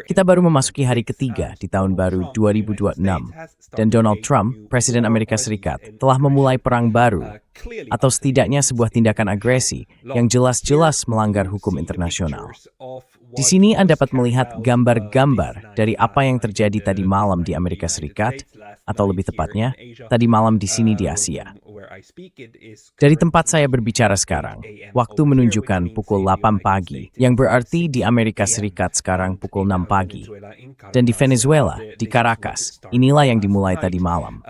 Kita baru memasuki hari ketiga di tahun baru 2026, dan Donald Trump, Presiden Amerika Serikat, telah memulai perang baru, atau setidaknya sebuah tindakan agresi yang jelas-jelas melanggar hukum internasional. Di sini Anda dapat melihat gambar-gambar dari apa yang terjadi tadi malam di Amerika Serikat, atau lebih tepatnya, tadi malam di sini di Asia. Dari tempat saya berbicara sekarang, waktu menunjukkan pukul 8 pagi, yang berarti di Amerika Serikat sekarang pukul 6 pagi. Dan di Venezuela, di Caracas, inilah yang dimulai tadi malam.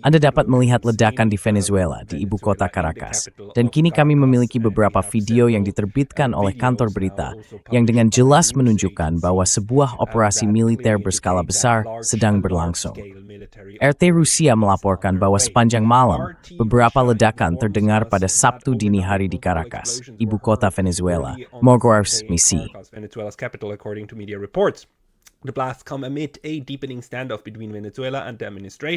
Anda dapat melihat ledakan di Venezuela, di ibu kota Caracas. Dan kini kami memiliki beberapa video yang diterbitkan oleh kantor berita, yang dengan jelas menunjukkan bahwa sebuah operasi militer berskala besar sedang berlangsung. RT Rusia melaporkan bahwa sepanjang malam, beberapa ledakan terdengar pada Sabtu dini hari di Caracas, ibu kota Venezuela, Mogoras, Misi.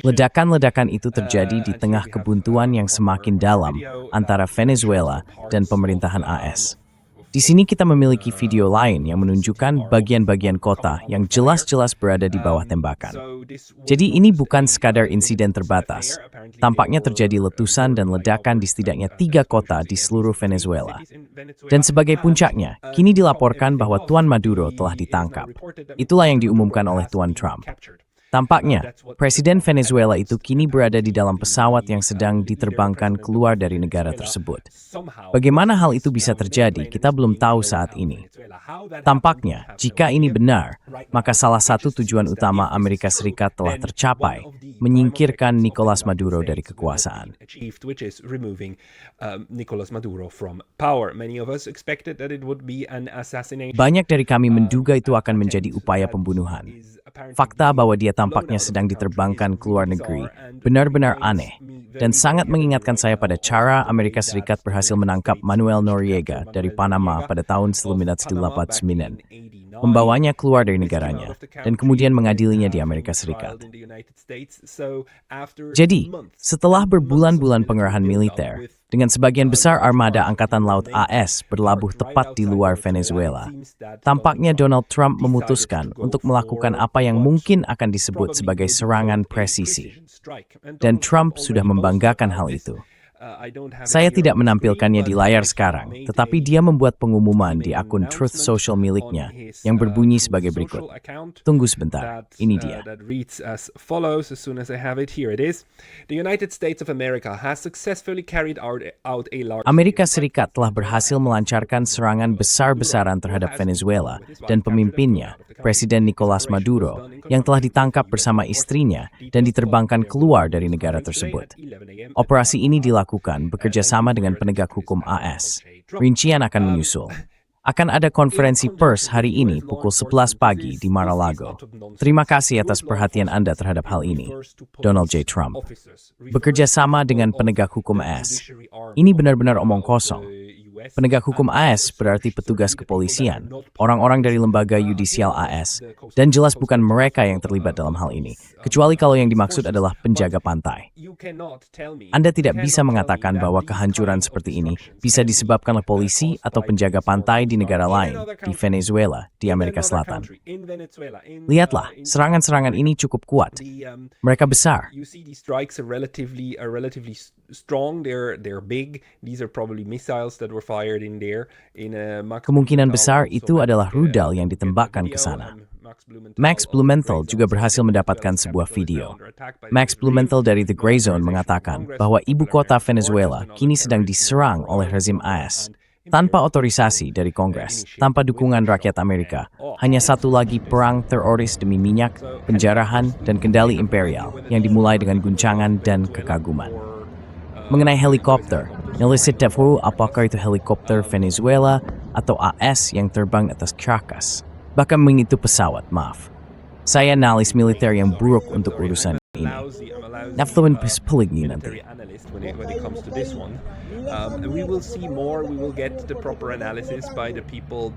Ledakan-ledakan itu terjadi di tengah kebuntuan yang semakin dalam antara Venezuela dan pemerintahan AS. Di sini kita memiliki video lain yang menunjukkan bagian-bagian kota yang jelas-jelas berada di bawah tembakan. Jadi ini bukan sekadar insiden terbatas. Tampaknya terjadi letusan dan ledakan di setidaknya 3 kota di seluruh Venezuela. Dan sebagai puncaknya, kini dilaporkan bahwa Tuan Maduro telah ditangkap. Itulah yang diumumkan oleh Tuan Trump. Tampaknya, Presiden Venezuela itu kini berada di dalam pesawat yang sedang diterbangkan keluar dari negara tersebut. Bagaimana hal itu bisa terjadi, kita belum tahu saat ini. Tampaknya, jika ini benar, maka salah satu tujuan utama Amerika Serikat telah tercapai, menyingkirkan Nicolas Maduro dari kekuasaan. Banyak dari kami menduga itu akan menjadi upaya pembunuhan. Fakta bahwa dia tampaknya sedang diterbangkan ke luar negeri benar-benar aneh dan sangat mengingatkan saya pada cara Amerika Serikat berhasil menangkap Manuel Noriega dari Panama pada tahun 1989, membawanya keluar dari negaranya, dan kemudian mengadilinya di Amerika Serikat. Jadi, setelah berbulan-bulan pengerahan militer, dengan sebagian besar armada Angkatan Laut AS berlabuh tepat di luar Venezuela, tampaknya Donald Trump memutuskan untuk melakukan apa yang mungkin akan disebut sebagai serangan presisi. Dan Trump sudah membanggakan hal itu. Saya tidak menampilkannya di layar sekarang, tetapi dia membuat pengumuman di akun Truth Social miliknya yang berbunyi sebagai berikut. Tunggu sebentar, ini dia. Amerika Serikat telah berhasil melancarkan serangan besar-besaran terhadap Venezuela dan pemimpinnya, Presiden Nicolas Maduro, yang telah ditangkap bersama istrinya dan diterbangkan keluar dari negara tersebut. Operasi ini dilakukan bekerja sama dengan penegak hukum AS. Rincian akan menyusul. Akan ada konferensi pers hari ini pukul 11 pagi di Mar-a-Lago. Terima kasih atas perhatian Anda terhadap hal ini. Donald J. Trump. Bekerja sama dengan penegak hukum AS. Ini benar-benar omong kosong. Penegak hukum AS berarti petugas kepolisian, orang-orang dari lembaga yudisial AS, dan jelas bukan mereka yang terlibat dalam hal ini, kecuali kalau yang dimaksud adalah penjaga pantai. Anda tidak bisa mengatakan bahwa kehancuran seperti ini bisa disebabkan oleh polisi atau penjaga pantai di negara lain, di Venezuela, di Amerika Selatan. Lihatlah, serangan-serangan ini cukup kuat. Mereka besar. Kemungkinan besar itu adalah rudal yang ditembakkan ke sana. Max Blumenthal juga berhasil mendapatkan sebuah video. Max Blumenthal dari The Gray Zone mengatakan bahwa ibu kota Venezuela kini sedang diserang oleh rezim AS. Tanpa otorisasi dari Kongres, tanpa dukungan rakyat Amerika, hanya satu lagi perang teroris demi minyak, penjarahan, dan kendali imperial yang dimulai dengan guncangan dan kekaguman. Mengenai helikopter, nelisik tahu apakah itu helikopter Venezuela atau AS yang terbang atas Caracas. Bahkan itu pesawat, maaf. Saya analis militer yang buruk untuk urusan ini. Naftuin pelik nih nanti.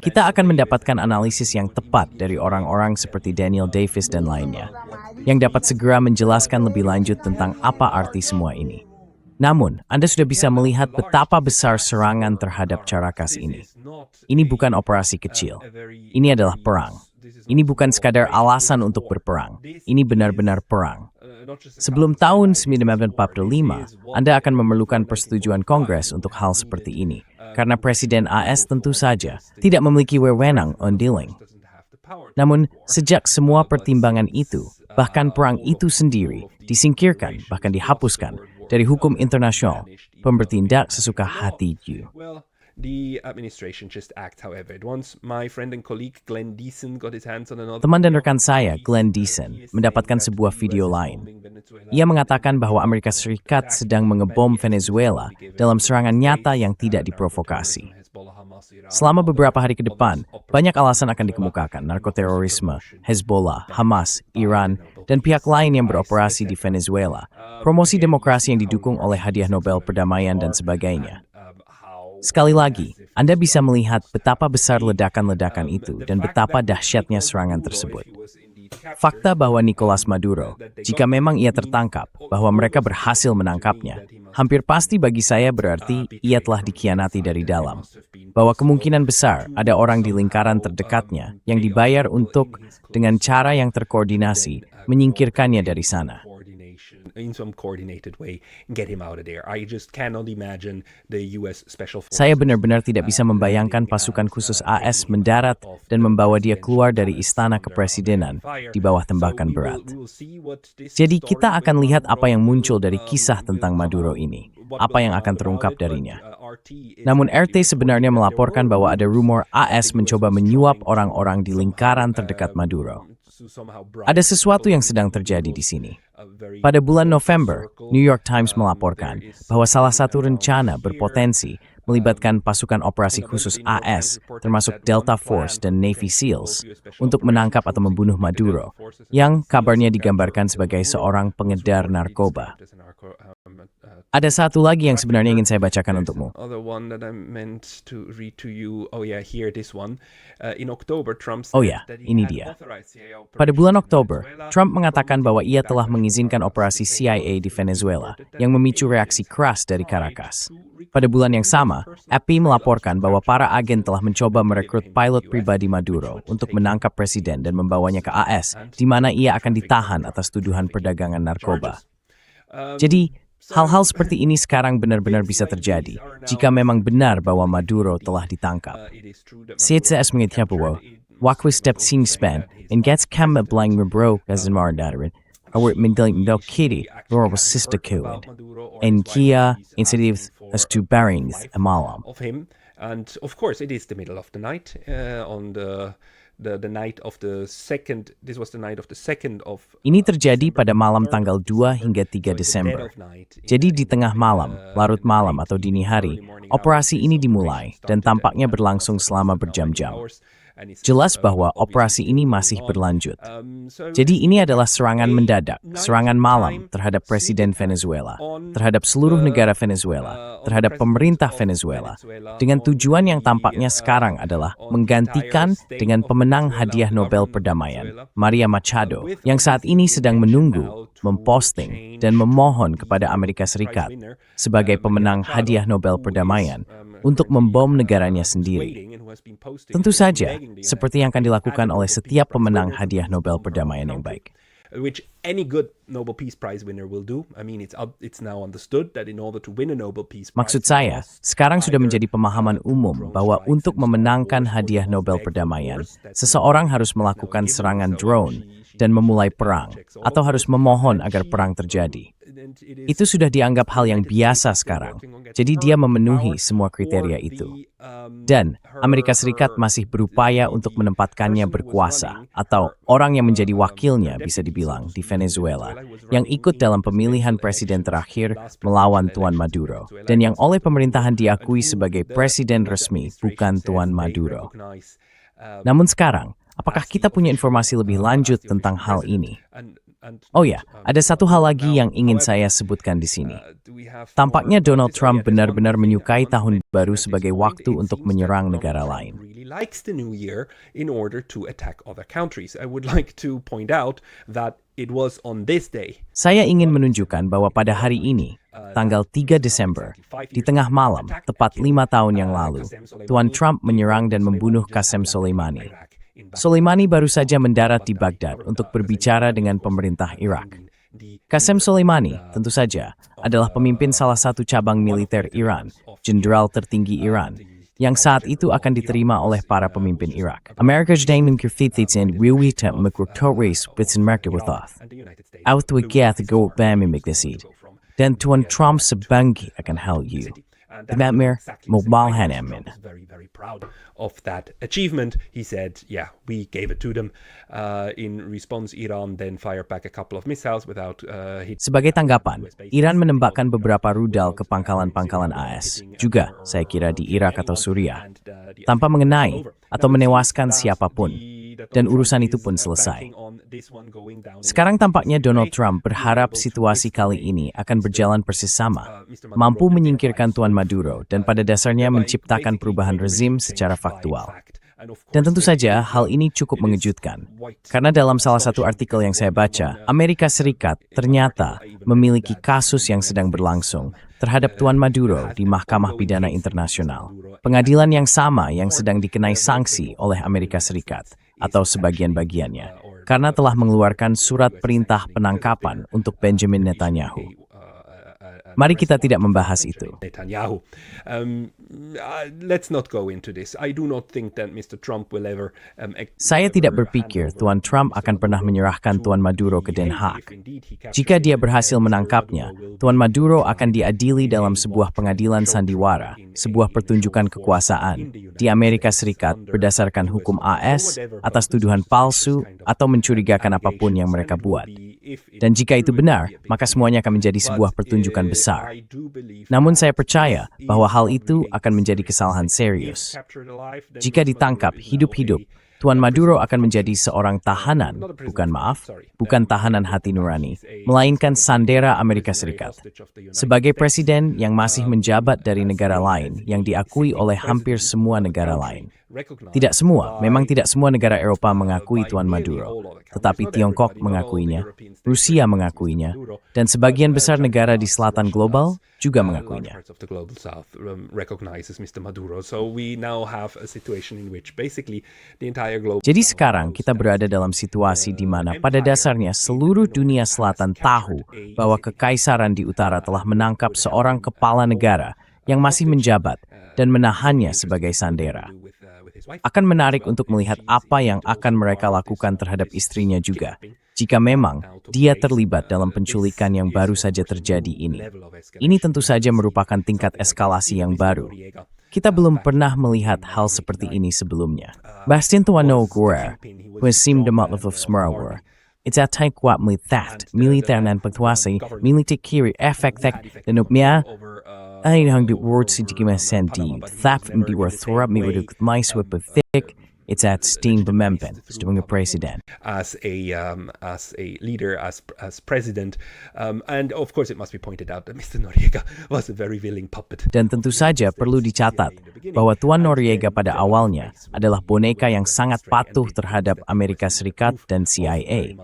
Kita akan mendapatkan analisis yang tepat dari orang-orang seperti Daniel Davis dan lainnya, yang dapat segera menjelaskan lebih lanjut tentang apa arti semua ini. Namun, Anda sudah bisa melihat betapa besar serangan terhadap Caracas ini. Ini bukan operasi kecil. Ini adalah perang. Ini bukan sekadar alasan untuk berperang. Ini benar-benar perang. Sebelum tahun 1945, Anda akan memerlukan persetujuan Kongres untuk hal seperti ini. Karena Presiden AS tentu saja tidak memiliki wewenang on dealing. Namun, sejak semua pertimbangan itu, bahkan perang itu sendiri, disingkirkan, bahkan dihapuskan dari hukum internasional, bertindak sesuka hati you. The administration just act however it wants. My friend and colleague Glenn Deason got his hands on another. Teman dan rekan saya, Glenn Deason, mendapatkan sebuah video lain. Ia mengatakan bahwa Amerika Serikat sedang mengebom Venezuela dalam serangan nyata yang tidak diprovokasi. Selama beberapa hari ke depan, banyak alasan akan dikemukakan: narkoterorisme, Hezbollah, Hamas, Iran, dan pihak lain yang beroperasi di Venezuela, promosi demokrasi yang didukung oleh hadiah Nobel perdamaian, dan sebagainya. Sekali lagi, Anda bisa melihat betapa besar ledakan-ledakan itu dan betapa dahsyatnya serangan tersebut. Fakta bahwa Nicolas Maduro, jika memang ia tertangkap, bahwa mereka berhasil menangkapnya, hampir pasti bagi saya berarti ia telah dikhianati dari dalam. Bahwa kemungkinan besar ada orang di lingkaran terdekatnya yang dibayar untuk, dengan cara yang terkoordinasi, menyingkirkannya dari sana. In some coordinated way, get him out of there. I just cannot imagine the US Special Forces. Saya benar-benar tidak bisa membayangkan pasukan khusus AS mendarat dan membawa dia keluar dari istana kepresidenan di bawah tembakan berat. Jadi kita akan lihat apa yang muncul dari kisah tentang Maduro ini, apa yang akan terungkap darinya. Namun RT sebenarnya melaporkan bahwa ada rumor AS mencoba menyuap orang-orang di lingkaran terdekat Maduro. Ada sesuatu yang sedang terjadi di sini. Pada bulan November, New York Times melaporkan bahwa salah satu rencana berpotensi melibatkan pasukan operasi khusus AS, termasuk Delta Force dan Navy SEALs, untuk menangkap atau membunuh Maduro, yang kabarnya digambarkan sebagai seorang pengedar narkoba. Ada satu lagi yang sebenarnya ingin saya bacakan untukmu. Oh ya, ini dia. Pada bulan Oktober, Trump mengatakan bahwa ia telah mengizinkan operasi CIA di Venezuela yang memicu reaksi keras dari Caracas. Pada bulan yang sama, AP melaporkan bahwa para agen telah mencoba merekrut pilot pribadi Maduro untuk menangkap presiden dan membawanya ke AS, di mana ia akan ditahan atas tuduhan perdagangan narkoba. Jadi, hal-hal seperti ini sekarang benar-benar bisa terjadi jika memang benar bahwa Maduro telah ditangkap. CHS mengatakan bahwa waktu step singspan and gets kamera blank membro as in Mardarin, awak mendaling do kiri nor was sister kewed, and kia initiative as to bearings a malam. And of course, it is the middle of the night on the night of the second. This was the night of the second of. Ini terjadi pada malam tanggal 2 hingga 3 Desember. Jadi di tengah malam, larut malam atau dini hari, operasi ini dimulai dan tampaknya berlangsung selama berjam-jam. Jelas bahwa operasi ini masih berlanjut. Jadi ini adalah serangan mendadak, serangan malam terhadap Presiden Venezuela, terhadap seluruh negara Venezuela, terhadap pemerintah Venezuela, dengan tujuan yang tampaknya sekarang adalah menggantikan dengan pemenang hadiah Nobel perdamaian, Maria Machado, yang saat ini sedang menunggu, memposting, dan memohon kepada Amerika Serikat sebagai pemenang hadiah Nobel perdamaian untuk membom negaranya sendiri. Tentu saja, seperti yang akan dilakukan oleh setiap pemenang hadiah Nobel perdamaian yang baik. Which any good Nobel Peace Prize winner will do. I mean, it's now understood that in order to win a Nobel Peace Prize. Maksud saya, sekarang sudah menjadi pemahaman umum bahwa untuk memenangkan hadiah Nobel perdamaian, seseorang harus melakukan serangan drone dan memulai perang, atau harus memohon agar perang terjadi. Itu sudah dianggap hal yang biasa sekarang, jadi dia memenuhi semua kriteria itu. Dan Amerika Serikat masih berupaya untuk menempatkannya berkuasa, atau orang yang menjadi wakilnya bisa dibilang di Venezuela, yang ikut dalam pemilihan presiden terakhir melawan Tuan Maduro, dan yang oleh pemerintahan diakui sebagai presiden resmi, bukan Tuan Maduro. Namun sekarang, apakah kita punya informasi lebih lanjut tentang hal ini? Oh ya, ada satu hal lagi yang ingin saya sebutkan di sini. Tampaknya Donald Trump benar-benar menyukai tahun baru sebagai waktu untuk menyerang negara lain. Likes the new year in order to attack other countries. I would like to point out that it was on this day. Saya ingin menunjukkan bahwa pada hari ini, tanggal 3 Desember, di tengah malam, tepat 5 tahun yang lalu, Tuan Trump menyerang dan membunuh Qasem Soleimani. Soleimani baru saja mendarat di Baghdad untuk berbicara dengan pemerintah Irak. Qasem Soleimani, tentu saja, adalah pemimpin salah satu cabang militer Iran, jenderal tertinggi Iran, yang saat itu akan diterima oleh para pemimpin Irak. Amerika's Damon Kerfititsen Wiwita McRotoris Bitsenmerkewithoth. Outwigeth go Bamimigdesid. Dan Tuan Trump sebanggi akan hal you. Dematmir Mobalhanemin. Very proud of that achievement. He said, yeah, we gave it to them. In response, Iran then fired back a couple of missiles without Sebagai tanggapan, Iran menembakkan beberapa rudal ke pangkalan-pangkalan AS, juga saya kira di Irak atau Suriah, tanpa mengenai atau menewaskan siapapun, dan urusan itu pun selesai. Sekarang tampaknya Donald Trump berharap situasi kali ini akan berjalan persis sama, mampu menyingkirkan Tuan Maduro dan pada dasarnya menciptakan perubahan rezim secara faktual. Dan tentu saja hal ini cukup mengejutkan, karena dalam salah satu artikel yang saya baca, Amerika Serikat ternyata memiliki kasus yang sedang berlangsung terhadap Tuan Maduro di Mahkamah Pidana Internasional. Pengadilan yang sama yang sedang dikenai sanksi oleh Amerika Serikat, atau sebagian bagiannya, karena telah mengeluarkan surat perintah penangkapan untuk Benjamin Netanyahu. Mari kita tidak membahas itu. Netanyahu. Let's not go into this. I do not think that Mr. Trump will ever. Saya tidak berpikir Tuan Trump akan pernah menyerahkan Tuan Maduro ke Den Haag. Jika dia berhasil menangkapnya, Tuan Maduro akan diadili dalam sebuah pengadilan sandiwara, sebuah pertunjukan kekuasaan di Amerika Serikat berdasarkan hukum AS atas tuduhan palsu atau mencurigakan apapun yang mereka buat. Dan jika itu benar, maka semuanya akan menjadi sebuah pertunjukan besar. Namun saya percaya bahwa hal itu akan menjadi kesalahan serius. Jika ditangkap hidup-hidup, Tuan Maduro akan menjadi seorang tahanan, bukan tahanan hati nurani, melainkan sandera Amerika Serikat. Sebagai presiden yang masih menjabat dari negara lain yang diakui oleh hampir semua negara lain. Tidak semua, memang tidak semua negara Eropa mengakui Tuan Maduro, tetapi Tiongkok mengakuinya, Rusia mengakuinya, dan sebagian besar negara di selatan global juga mengakuinya. Jadi sekarang kita berada dalam situasi di mana pada dasarnya seluruh dunia selatan tahu bahwa kekaisaran di utara telah menangkap seorang kepala negara yang masih menjabat dan menahannya sebagai sandera. Akan menarik untuk melihat apa yang akan mereka lakukan terhadap istrinya juga, jika memang dia terlibat dalam penculikan yang baru saja terjadi ini. Ini tentu saja merupakan tingkat eskalasi yang baru. Kita belum pernah melihat hal seperti ini sebelumnya. Bastian Tuano Guerra, who has seemed a motive of Smurwar, it's a take what theft, militer nan pagtuasi, militer kiri efektek, dan upmia, ay hang di word si jikima senti, theft mdi worth thorap mi with my whip of thick, it's at Steen Bemempen, doing a president. As a leader, as president, and of course it must be pointed out that Mr. Noriega was a very willing puppet. Dan tentu saja perlu dicatat bahwa Tuan Noriega pada awalnya adalah boneka yang sangat patuh terhadap Amerika Serikat dan CIA.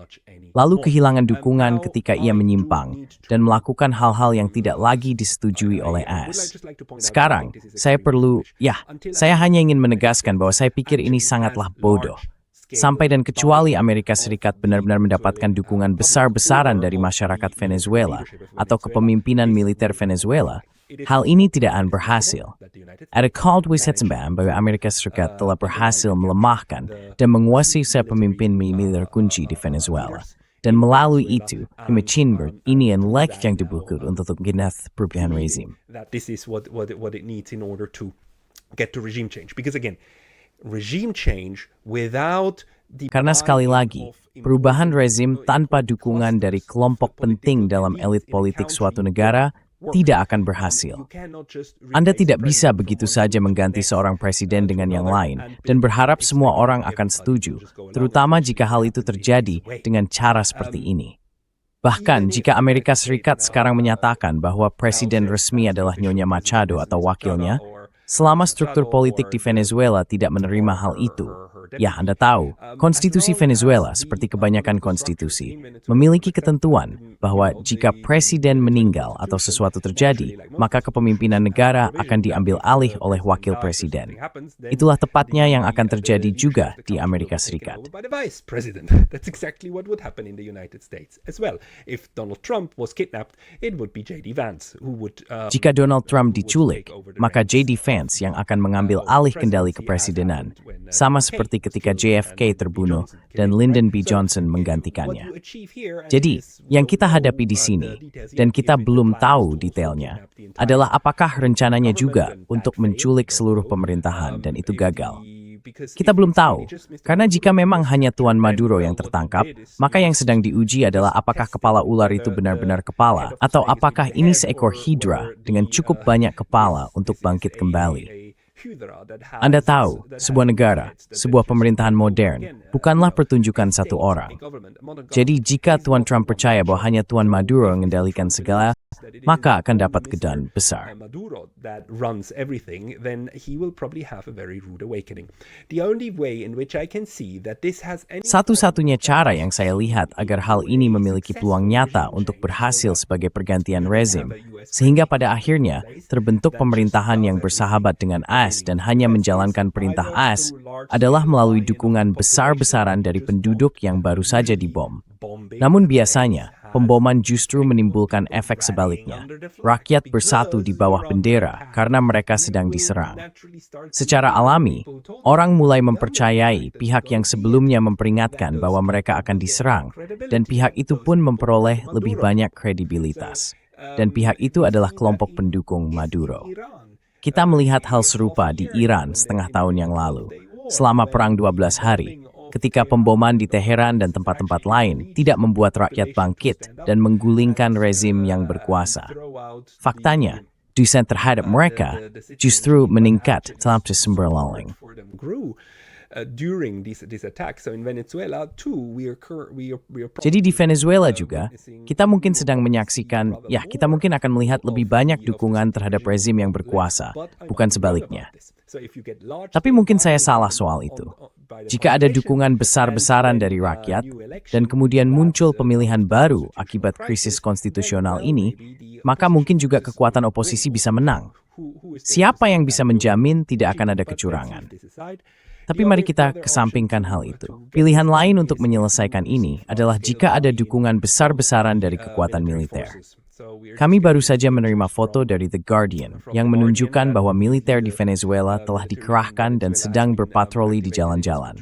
Lalu kehilangan dukungan ketika ia menyimpang dan melakukan hal-hal yang tidak lagi disetujui oleh AS. Sekarang, saya hanya ingin menegaskan bahwa saya pikir ini sangatlah bodoh. Sampai dan kecuali Amerika Serikat benar-benar mendapatkan dukungan besar-besaran dari masyarakat Venezuela atau kepemimpinan militer Venezuela, hal ini tidak akan berhasil. Ada called Wisetsenbam bahwa Amerika Serikat telah berhasil melemahkan dan menguasai pemimpin militer kunci di Venezuela. Dan melalui itu, Himachinberg ini yang lek yang dibutuhkan untuk menggenath perubahan rezim. This is what it needs in order to get to regime change. Because again, regime change without karena sekali lagi, perubahan rezim tanpa dukungan dari kelompok penting dalam elit politik suatu negara tidak akan berhasil. Anda tidak bisa begitu saja mengganti seorang presiden dengan yang lain dan berharap semua orang akan setuju, terutama jika hal itu terjadi dengan cara seperti ini. Bahkan jika Amerika Serikat sekarang menyatakan bahwa presiden resmi adalah Nyonya Machado atau wakilnya, Selama struktur politik di Venezuela tidak menerima hal itu, ya Anda tahu, konstitusi Venezuela seperti kebanyakan konstitusi memiliki ketentuan bahwa jika presiden meninggal atau sesuatu terjadi, maka kepemimpinan negara akan diambil alih oleh wakil presiden. Itulah tepatnya yang akan terjadi juga di Amerika Serikat. By the vice president. That's exactly what would happen in the United States as well. If Donald Trump was kidnapped, it would be J.D. Vance who would. Jika Donald Trump diculik, maka J.D. Vance yang akan mengambil alih kendali kepresidenan, sama seperti ketika JFK terbunuh dan Lyndon B. Johnson menggantikannya. Jadi, yang kita hadapi di sini, dan kita belum tahu detailnya, adalah apakah rencananya juga untuk menculik seluruh pemerintahan dan itu gagal. Kita belum tahu, karena jika memang hanya Tuan Maduro yang tertangkap, maka yang sedang diuji adalah apakah kepala ular itu benar-benar kepala, atau apakah ini seekor hidra dengan cukup banyak kepala untuk bangkit kembali. Anda tahu, sebuah negara, sebuah pemerintahan modern, bukanlah pertunjukan satu orang. Jadi jika Tuan Trump percaya bahwa hanya Tuan Maduro mengendalikan segala, maka akan dapat kedan besar. Satu-satunya cara yang saya lihat agar hal ini memiliki peluang nyata untuk berhasil sebagai pergantian rezim, sehingga pada akhirnya terbentuk pemerintahan yang bersahabat dengan AS dan hanya menjalankan perintah AS, adalah melalui dukungan besar-besaran dari penduduk yang baru saja dibom. Namun biasanya, pemboman justru menimbulkan efek sebaliknya. Rakyat bersatu di bawah bendera karena mereka sedang diserang. Secara alami, orang mulai mempercayai pihak yang sebelumnya memperingatkan bahwa mereka akan diserang, dan pihak itu pun memperoleh lebih banyak kredibilitas. Dan pihak itu adalah kelompok pendukung Maduro. Kita melihat hal serupa di Iran setengah tahun yang lalu, selama Perang 12 hari, ketika pemboman di Teheran dan tempat-tempat lain tidak membuat rakyat bangkit dan menggulingkan rezim yang berkuasa. Faktanya, desain terhadap mereka justru meningkat dalam Desember lalu. Jadi di Venezuela juga, kita mungkin sedang menyaksikan, kita mungkin akan melihat lebih banyak dukungan terhadap rezim yang berkuasa, bukan sebaliknya. Tapi mungkin saya salah soal itu. Jika ada dukungan besar-besaran dari rakyat, dan kemudian muncul pemilihan baru akibat krisis konstitusional ini, maka mungkin juga kekuatan oposisi bisa menang. Siapa yang bisa menjamin tidak akan ada kecurangan? Tapi mari kita kesampingkan hal itu. Pilihan lain untuk menyelesaikan ini adalah jika ada dukungan besar-besaran dari kekuatan militer. Kami baru saja menerima foto dari The Guardian yang menunjukkan bahwa militer di Venezuela telah dikerahkan dan sedang berpatroli di jalan-jalan.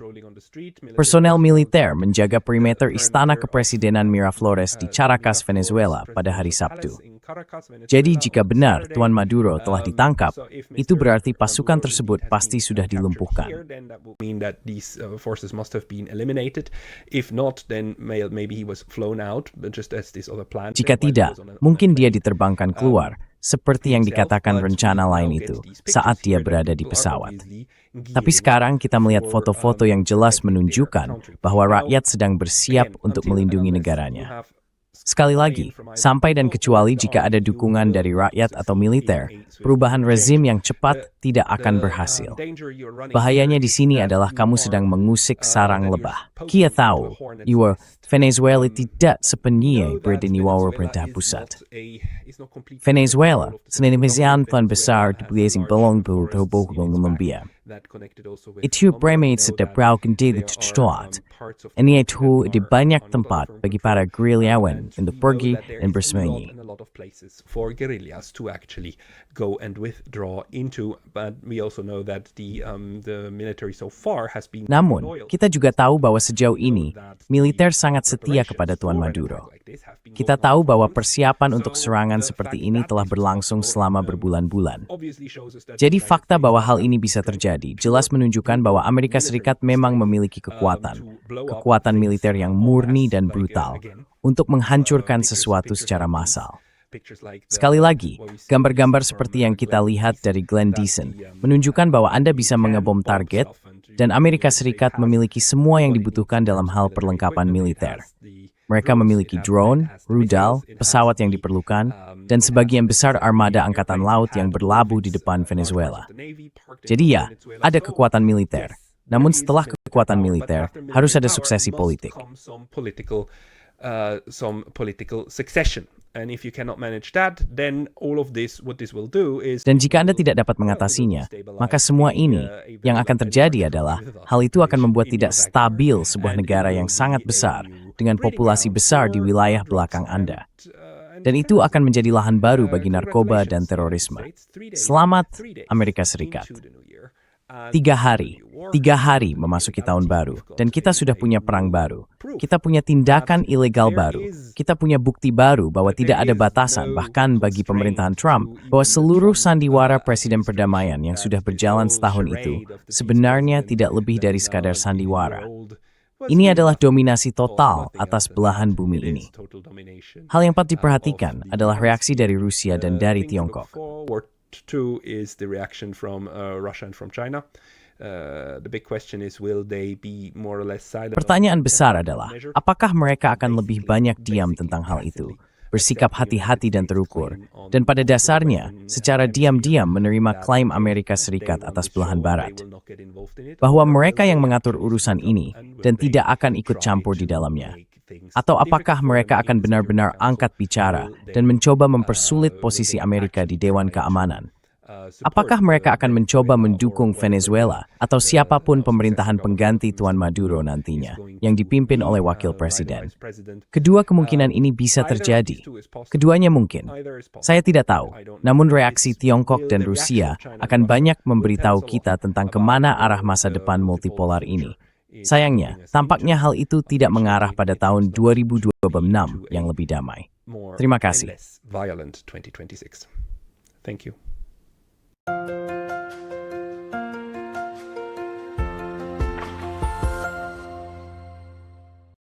Personel militer menjaga perimeter Istana Kepresidenan Miraflores di Caracas, Venezuela pada hari Sabtu. Jadi jika benar Tuan Maduro telah ditangkap, itu berarti pasukan tersebut pasti sudah dilumpuhkan. Jika tidak, mungkin dia diterbangkan keluar, seperti yang dikatakan rencana lain itu, saat dia berada di pesawat. Tapi sekarang kita melihat foto-foto yang jelas menunjukkan bahwa rakyat sedang bersiap untuk melindungi negaranya. Sekali lagi, sampai dan kecuali jika ada dukungan dari rakyat atau militer, perubahan rezim yang cepat tidak akan berhasil. Bahayanya di sini adalah kamu sedang mengusik sarang lebah. Kita tahu, Venezuela tidak sepenuhnya berada di bawah perintah pusat. Venezuela, sedemikian besar dibeliasing belong terhubung Colombia. Itu bermain sedang kendali tercuat. Ini itu di banyak tempat bagi para gerilyawan untuk pergi dan bersembunyi. Namun, kita juga tahu bahwa sejauh ini, militer sangat setia kepada Tuan Maduro. Kita tahu bahwa persiapan untuk serangan seperti ini telah berlangsung selama berbulan-bulan. Jadi fakta bahwa hal ini bisa terjadi jelas menunjukkan bahwa Amerika Serikat memang memiliki kekuatan militer yang murni dan brutal untuk menghancurkan sesuatu secara massal. Sekali lagi, gambar-gambar seperti yang kita lihat dari Glenn Deason menunjukkan bahwa Anda bisa mengebom target dan Amerika Serikat memiliki semua yang dibutuhkan dalam hal perlengkapan militer. Mereka memiliki drone, rudal, pesawat yang diperlukan, dan sebagian besar armada angkatan laut yang berlabuh di depan Venezuela. Jadi ya, ada kekuatan militer. Namun setelah kekuatan militer, harus ada suksesi politik. Some political succession. And if you cannot manage that, then all of this, what this will do is... Dan jika Anda tidak dapat mengatasinya, maka semua ini yang akan terjadi adalah hal itu akan membuat tidak stabil sebuah negara yang sangat besar dengan populasi besar di wilayah belakang Anda. Dan itu akan menjadi lahan baru bagi narkoba dan terorisme. Selamat Amerika Serikat. 3 hari memasuki tahun baru, dan kita sudah punya perang baru. Kita punya tindakan ilegal baru. Kita punya bukti baru bahwa tidak ada batasan, bahkan bagi pemerintahan Trump, bahwa seluruh sandiwara presiden perdamaian yang sudah berjalan setahun itu sebenarnya tidak lebih dari sekadar sandiwara. Ini adalah dominasi total atas belahan bumi ini. Hal yang patut diperhatikan adalah reaksi dari Rusia dan dari Tiongkok. Two is the reaction from Russia and from China. The big question is, will they be more or less silent? Pertanyaan besar adalah, apakah mereka akan lebih banyak diam tentang hal itu, bersikap hati-hati dan terukur, dan pada dasarnya secara diam-diam menerima klaim Amerika Serikat atas belahan Barat, bahwa mereka yang mengatur urusan ini dan tidak akan ikut campur di dalamnya. Atau apakah mereka akan benar-benar angkat bicara dan mencoba mempersulit posisi Amerika di Dewan Keamanan? Apakah mereka akan mencoba mendukung Venezuela atau siapapun pemerintahan pengganti Tuan Maduro nantinya yang dipimpin oleh wakil presiden? Kedua kemungkinan ini bisa terjadi. Keduanya mungkin. Saya tidak tahu. Namun reaksi Tiongkok dan Rusia akan banyak memberitahu kita tentang kemana arah masa depan multipolar ini. Sayangnya, tampaknya hal itu tidak mengarah pada tahun 2026 yang lebih damai. Terima kasih. Thank you.